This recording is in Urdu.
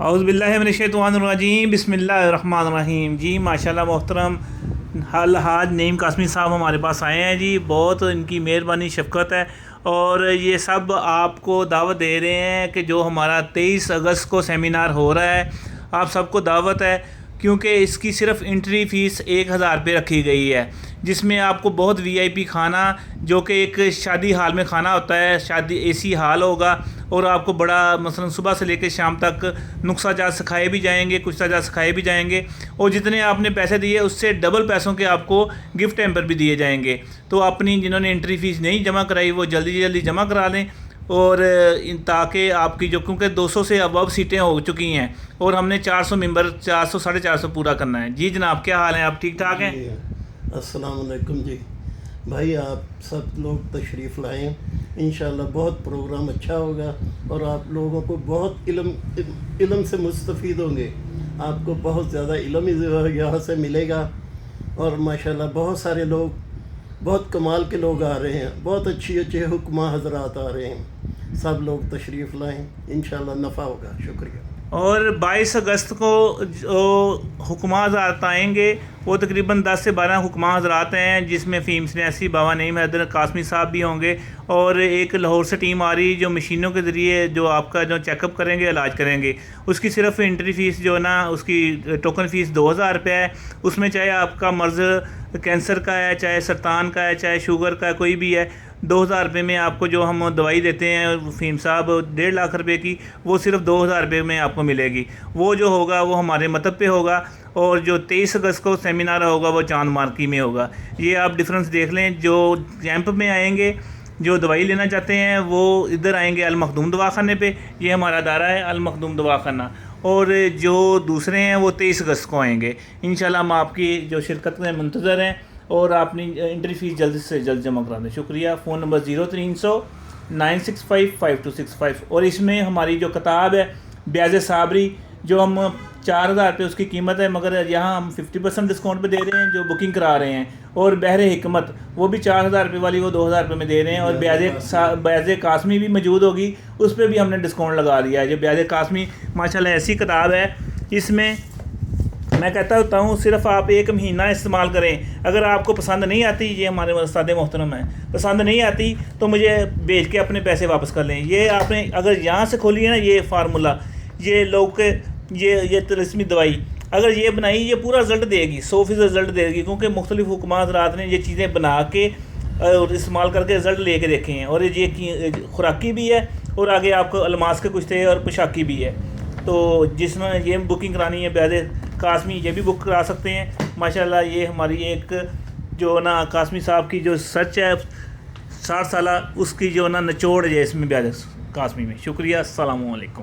اعوذ باللہ من الشیطان الرجیم، بسم اللہ الرحمن الرحیم۔ جی ماشاءاللہ محترم الحاج نعیم قاسمی صاحب ہمارے پاس آئے ہیں جی، بہت ان کی مہربانی شفقت ہے، اور یہ سب آپ کو دعوت دے رہے ہیں کہ جو ہمارا 23 اگست کو سیمینار ہو رہا ہے، آپ سب کو دعوت ہے، کیونکہ اس کی صرف انٹری فیس 1000 روپے رکھی گئی ہے، جس میں آپ کو بہت وی آئی پی کھانا، جو کہ ایک شادی ہال میں کھانا ہوتا ہے، شادی اے سی ہال ہوگا، اور آپ کو بڑا مثلا صبح سے لے کے شام تک نسخہ جات سکھائے بھی جائیں گے، کچھ جات سکھائے بھی جائیں گے، اور جتنے آپ نے پیسے دیے اس سے ڈبل پیسوں کے آپ کو گفٹ ہیمپر بھی دیے جائیں گے۔ تو اپنی جنہوں نے انٹری فیس نہیں جمع کرائی وہ جلدی جلدی جمع کرا لیں، اور تاکہ آپ کی جو کیونکہ 200 سے ابو سیٹیں ہو چکی ہیں، اور ہم نے 400 ممبر 400 450 پورا کرنا ہے۔ جی جناب، کیا حال ہیں؟ آپ ٹھیک ٹھاک ہیں؟ السلام علیکم جی بھائی، آپ سب لوگ تشریف لائیں، انشاءاللہ بہت پروگرام اچھا ہوگا، اور آپ لوگوں کو بہت علم سے مستفید ہوں گے، آپ کو بہت زیادہ علم یہاں سے ملے گا، اور ماشاءاللہ بہت سارے لوگ، بہت کمال کے لوگ آ رہے ہیں، بہت اچھے حکماء حضرات آ رہے ہیں، سب لوگ تشریف لائیں، انشاءاللہ نفع ہوگا۔ شکریہ۔ اور 22 اگست کو جو حکماء حضرات آئیں گے وہ تقریباً 10 سے 12 حکماء حضرات ہیں، جس میں فیم سنیسی بابا نعیم حیدر قاسمی صاحب بھی ہوں گے، اور ایک لاہور سے ٹیم آ رہی جو مشینوں کے ذریعے جو آپ کا جو چیک اپ کریں گے، علاج کریں گے۔ اس کی صرف انٹری فیس جو ہے نا، اس کی ٹوکن فیس 2000 روپے ہے۔ اس میں چاہے آپ کا مرض کینسر کا ہے، چاہے سرطان کا ہے، چاہے شوگر کا ہے، کوئی بھی ہے، 2000 روپے میں آپ کو جو ہم دوائی دیتے ہیں فیم صاحب 1.5 لاکھ روپے کی، وہ صرف 2000 روپے میں آپ کو ملے گی۔ وہ جو ہوگا وہ ہمارے مطلب پہ ہوگا، اور جو 23 اگست کو سیمینار ہوگا وہ چاند مارکی میں ہوگا۔ یہ آپ ڈفرنس دیکھ لیں، جو کیمپ میں آئیں گے، جو دوائی لینا چاہتے ہیں وہ ادھر آئیں گے المخدوم دواخانے پہ، یہ ہمارا ادارہ ہے المخدوم دواخانہ، اور جو دوسرے ہیں وہ 23 اگست کو آئیں گے۔ انشاءاللہ ہم آپ کی جو شرکت میں منتظر ہیں، اور اپنی انٹری فیس جلد سے جلد جمع کرا دیں۔ شکریہ۔ فون نمبر 0300 965 5265، اور اس میں ہماری جو کتاب ہے بیاض صابری، جو ہم 4000 روپے اس کی قیمت ہے، مگر یہاں ہم 50% ڈسکاؤنٹ پہ دے رہے ہیں جو بکنگ کرا رہے ہیں، اور بحر حکمت وہ بھی 4000 روپے والی وہ 2000 روپے میں دے رہے ہیں، اور بیاض قاسمی بھی موجود ہوگی، اس پہ بھی ہم نے ڈسکاؤنٹ لگا دیا ہے۔ جو بیاض قاسمی ماشاءاللہ ایسی کتاب ہے، اس میں میں کہتا ہوتا ہوں صرف آپ 1 مہینہ استعمال کریں، اگر آپ کو پسند نہیں آتی، یہ ہمارے استاد محترم ہیں، پسند نہیں آتی تو مجھے بیچ کے اپنے پیسے واپس کر لیں۔ یہ آپ نے اگر یہاں سے کھولی ہے نا، یہ فارمولہ، یہ لوگ یہ طلسمی دوائی اگر یہ بنائی، یہ پورا رزلٹ دے گی، 100% رزلٹ دے گی، کیونکہ مختلف حکماء حضرات نے یہ چیزیں بنا کے اور استعمال کر کے رزلٹ لے کے دیکھے ہیں، اور یہ خوراکی بھی ہے، اور آگے آپ کو الماس کے کچھ تھے اور پوشاکی بھی ہے۔ تو جس میں یہ بکنگ کرانی ہے بیاض قاسمی، یہ بھی بک کرا سکتے ہیں۔ ماشاءاللہ یہ ہماری ایک جو نا قاسمی صاحب کی جو سچ ہے 60 سالہ، اس کی جو نا نچوڑ ہے اس میں بیاض قاسمی میں۔ شکریہ، السلام علیکم۔